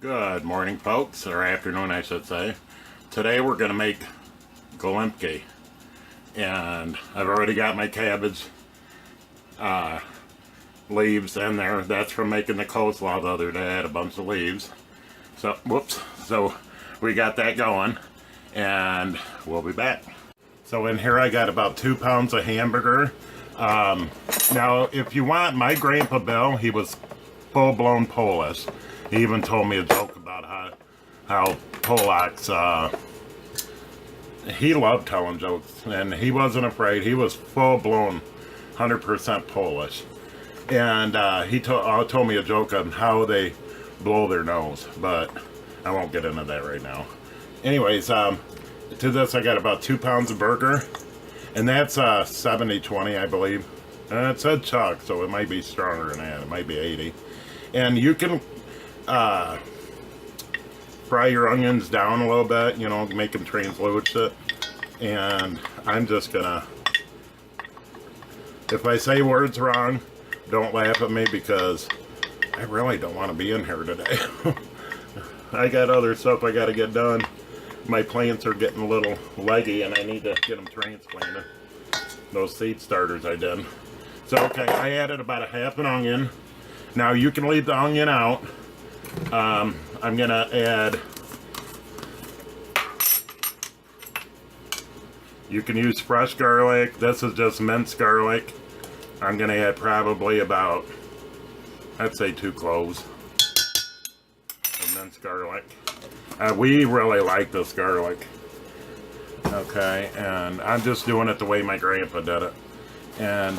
Good morning, folks, or afternoon I should say. Today we're going to make Gołąbki, and I've already got my cabbage leaves in there. That's from making the coleslaw the other day. I had a bunch of leaves. So, whoops. So we got that going, and we'll be back. So in here I got about 2 pounds of hamburger. Now, if you want, my Grandpa Bill, he was full-blown Polish. He even told me a joke about how Polacks, he loved telling jokes, and he wasn't afraid. He was full-blown 100% Polish. And he told me a joke on how they blow their nose, but I won't get into that right now. Anyways, to this I got about 2 pounds of burger, and that's 70-20, I believe. And it said chuck, so it might be stronger than that. It might be 80. And you can fry your onions down a little bit, you know, make them translucent. And I'm just gonna, if I say words wrong, don't laugh at me, because I really don't want to be in here today. I got other stuff I got to get done. My plants are getting a little leggy, and I need to get them transplanted. Those seed starters I did. So, okay, I added about a half an onion. Now, you can leave the onion out. I'm going to add, you can use fresh garlic. This is just minced garlic. I'm going to add probably about, I'd say 2 cloves of minced garlic. We really like this garlic. Okay, and I'm just doing it the way my grandpa did it. And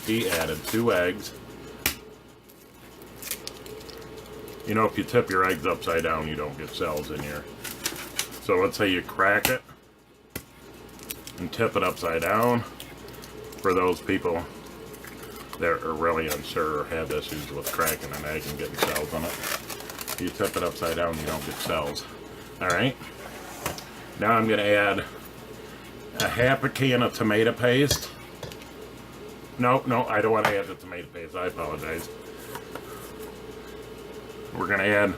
he added 2 eggs. You know, if you tip your eggs upside down, you don't get cells in here. So let's say you crack it and tip it upside down. For those people that are really unsure or have issues with cracking an egg and getting cells in it, if you tip it upside down, you don't get cells. Alright, now I'm going to add a half a can of tomato paste. No, I don't want to add the tomato paste. I apologize. We're going to add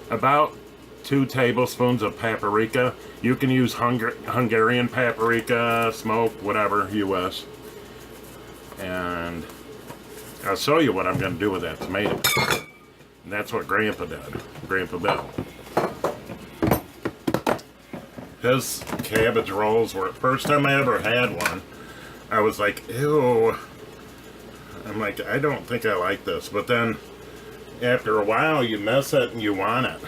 about 2 tablespoons of paprika. You can use Hungarian paprika, smoked, whatever you wish. And I'll show you what I'm going to do with that tomato. And that's what Grandpa did. Grandpa Bill. His cabbage rolls were the first time I ever had one. I was like, ew. I'm like, I don't think I like this. But then after a while you miss it and you want it.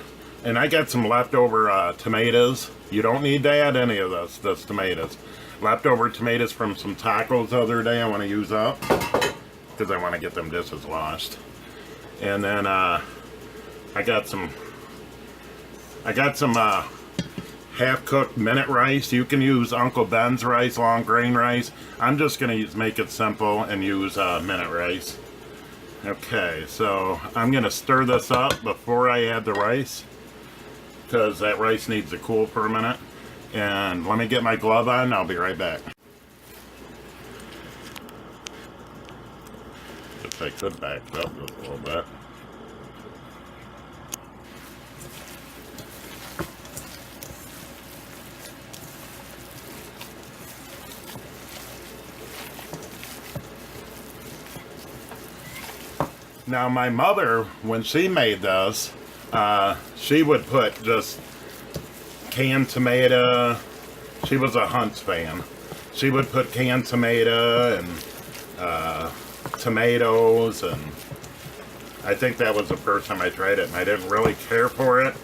And I got some leftover tomatoes. You don't need to add any of this tomatoes. Leftover tomatoes from some tacos the other day I want to use up, because I want to get them dishes washed. And then I got some half-cooked minute rice. You can use Uncle Ben's rice, long grain rice. I'm just going to make it simple and use minute rice. Okay, so I'm going to stir this up before I add the rice, because that rice needs to cool for a minute. And let me get my glove on, I'll be right back. If I could back it up just a little bit. Now my mother, when she made this, she would put just canned tomato. She was a Hunt's fan. She would put canned tomato and tomatoes, and I think that was the first time I tried it, and I didn't really care for it.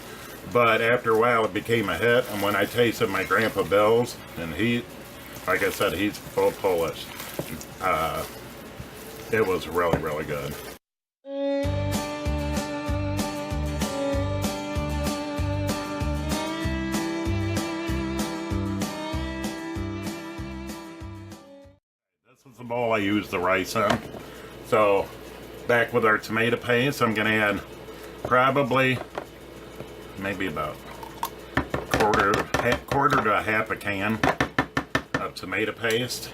But after a while it became a hit, and when I tasted my Grandpa Bill's, and he, like I said, he's full Polish, it was really, really good. This is the bowl I use the rice in. So back with our tomato paste, I'm going to add probably maybe about quarter to a half a can of tomato paste.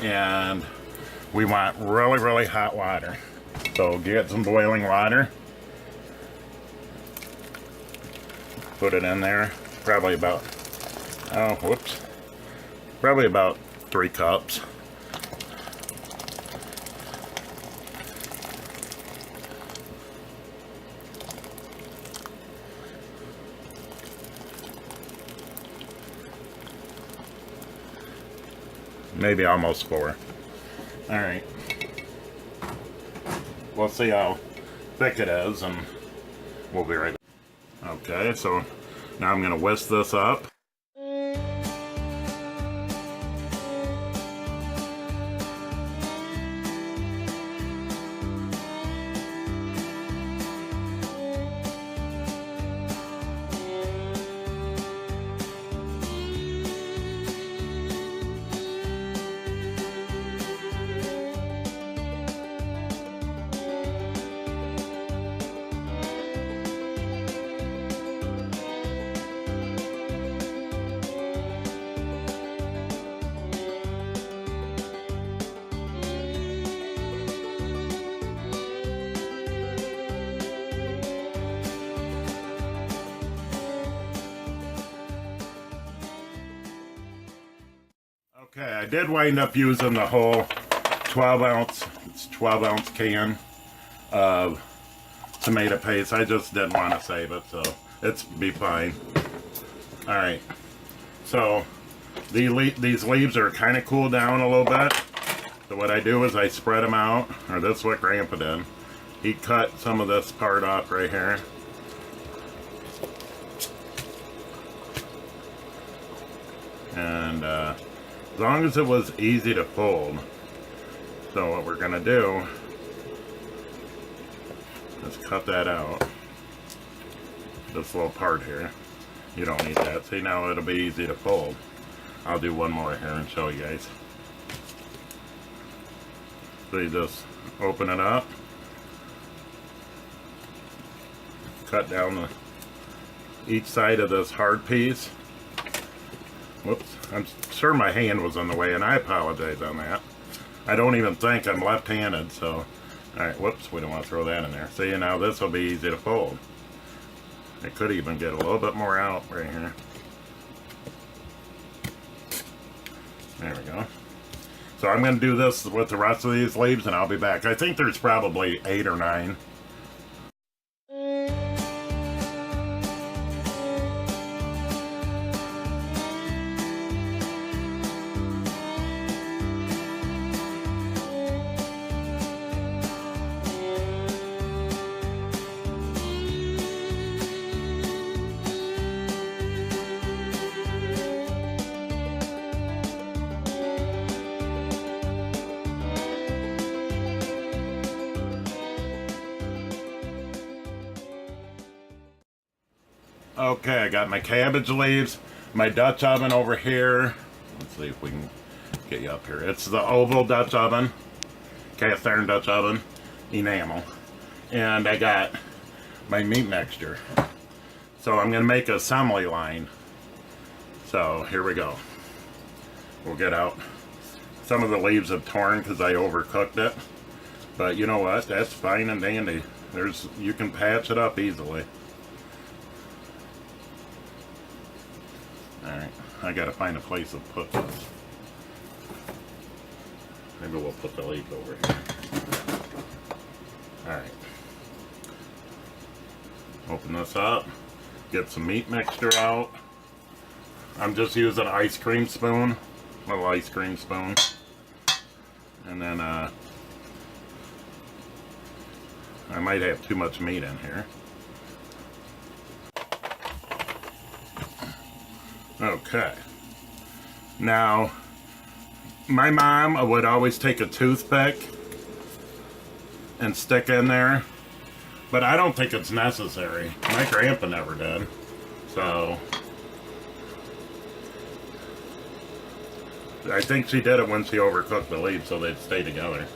And we want really, really hot water. So get some boiling water. Put it in there. Probably about, oh, whoops. Probably about 3 cups. Maybe almost 4. Alright. We'll see how thick it is and we'll be right back. Okay, so now I'm going to whisk this up. Okay, I did wind up using the whole 12 ounce can of tomato paste. I just didn't want to save it, so it's be fine. Alright, so these leaves are kind of cooled down a little bit. So what I do is I spread them out, or this is what Grandpa did. He cut some of this part off right here. And as long as it was easy to fold. So what we're going to do is cut that out. This little part here. You don't need that. See, now it'll be easy to fold. I'll do one more here and show you guys. So you just open it up. Cut down each side of this hard piece. Whoops, I'm sure my hand was in the way and I apologize on that. I don't even think I'm left-handed, so... Alright, whoops, we don't want to throw that in there. See, now this will be easy to fold. I could even get a little bit more out right here. There we go. So I'm going to do this with the rest of these leaves and I'll be back. I think there's probably 8 or 9. Okay, I got my cabbage leaves, my Dutch oven over here. Let's see if we can get you up here. It's the oval Dutch oven, cast iron Dutch oven, enamel. And I got my meat mixture. So I'm going to make an assembly line. So here we go. We'll get out. Some of the leaves have torn because I overcooked it. But you know what? That's fine and dandy. You can patch it up easily. Alright, I gotta find a place to put this. Maybe we'll put the leaf over here. Alright. Open this up. Get some meat mixture out. I'm just using an ice cream spoon. A little ice cream spoon. And then, I might have too much meat in here. Okay. Now, my mom would always take a toothpick and stick in there, but I don't think it's necessary. My grandpa never did. So, I think she did it when she overcooked the leaves so they'd stay together.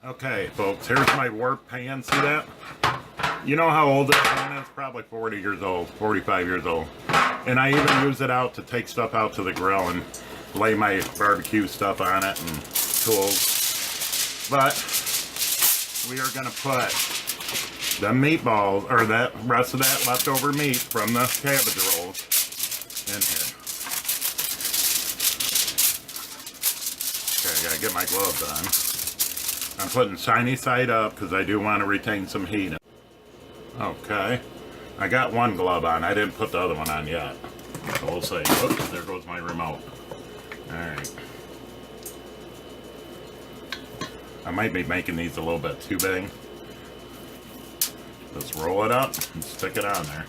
Okay, folks, here's my warp pan. See that? You know how old this pan is? Probably 40 years old, 45 years old. And I even use it out to take stuff out to the grill and lay my barbecue stuff on it and tools. But we are going to put the meatballs, or that rest of that leftover meat from the cabbage rolls in here. Okay, I gotta get my gloves on. I'm putting shiny side up because I do want to retain some heat. Okay, I got one glove on. I didn't put the other one on yet. So we'll see. Oops, there goes my remote. Alright. I might be making these a little bit too big. Let's roll it up and stick it on there.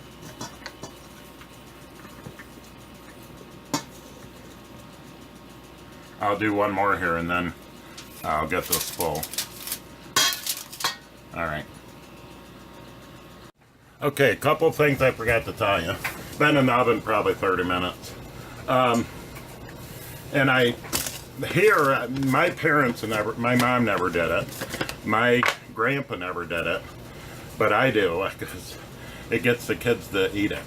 I'll do one more here and then I'll get this full. Alright. Okay, a couple things I forgot to tell you. Been in the oven probably 30 minutes. And my parents never, my mom never did it. My grandpa never did it. But I do, because it gets the kids to eat it.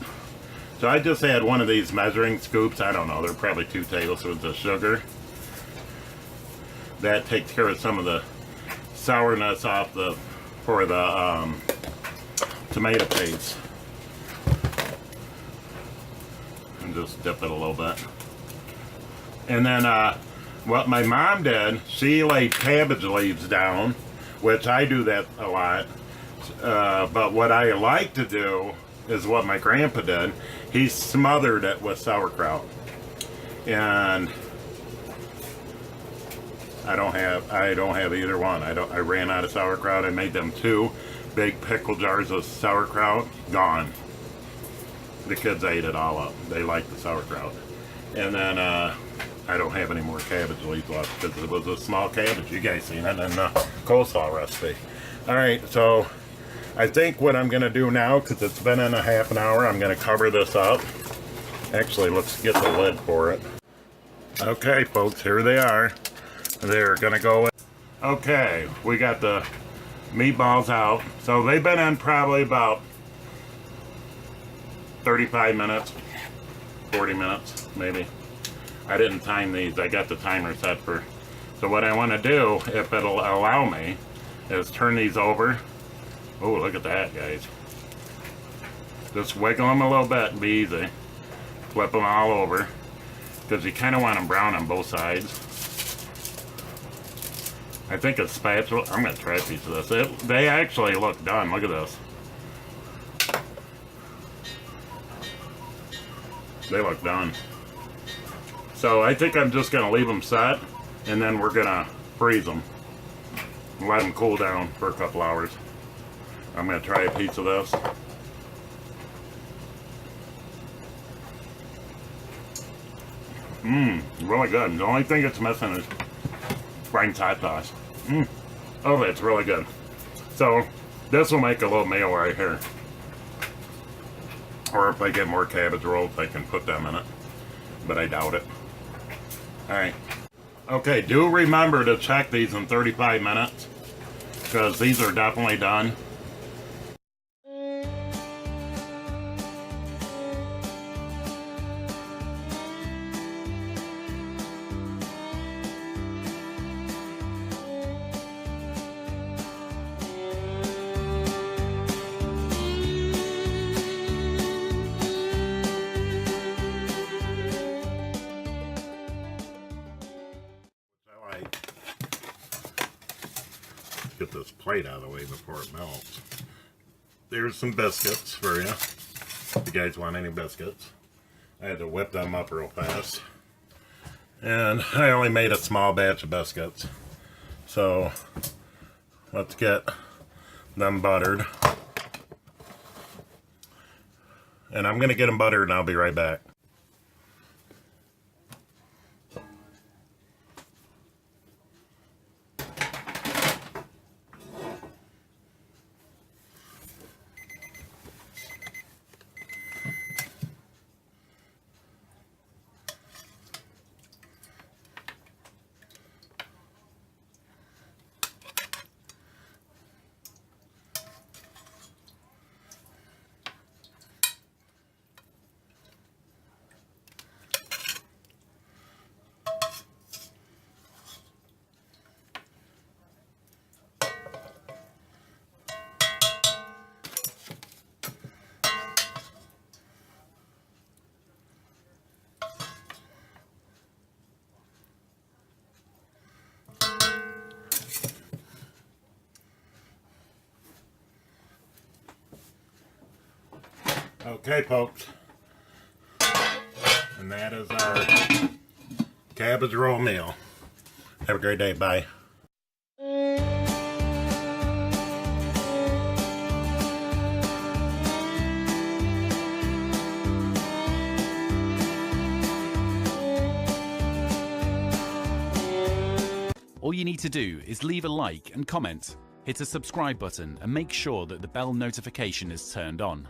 So I just had one of these measuring scoops. I don't know, they're probably 2 tablespoons of sugar. That takes care of some of the sourness off for the tomato paste. And just dip it a little bit. And then what my mom did, she laid cabbage leaves down, which I do that a lot. But what I like to do is what my grandpa did. He smothered it with sauerkraut. And I don't have either one. I ran out of sauerkraut. I made them 2 big pickle jars of sauerkraut. Gone. The kids ate it all up. They liked the sauerkraut. And then I don't have any more cabbage leaves left because it was a small cabbage. You guys seen it in the coleslaw recipe. Alright, so I think what I'm going to do now, because it's been in a half an hour, I'm going to cover this up. Actually, let's get the lid for it. Okay, folks, here they are. They're going to go in. Okay, we got the meatballs out. So they've been in probably about 35 minutes, 40 minutes, maybe. I didn't time these. I got the timer set for. So what I want to do, if it'll allow me, is turn these over. Oh, look at that, guys. Just wiggle them a little bit and be easy. Flip them all over. Because you kind of want them brown on both sides. I think a spatula. I'm going to try a piece of this. They actually look done. Look at this. They look done. So I think I'm just going to leave them set. And then we're going to freeze them. Let them cool down for a couple hours. I'm going to try a piece of this. Really good. The only thing it's missing is Frank's hot sauce. Oh, that's really good. So, this will make a little meal right here. Or if I get more cabbage rolls, I can put them in it. But I doubt it. Alright. Okay, do remember to check these in 35 minutes. Because these are definitely done. Get this plate out of the way before it melts. There's some biscuits for you, if you guys want any biscuits. I had to whip them up real fast. And I only made a small batch of biscuits. So, let's get them buttered. And I'm going to get them buttered and I'll be right back. Okay, folks. And that is our cabbage roll meal. Have a great day. Bye. All you need to do is leave a like and comment, hit a subscribe button and make sure that the bell notification is turned on.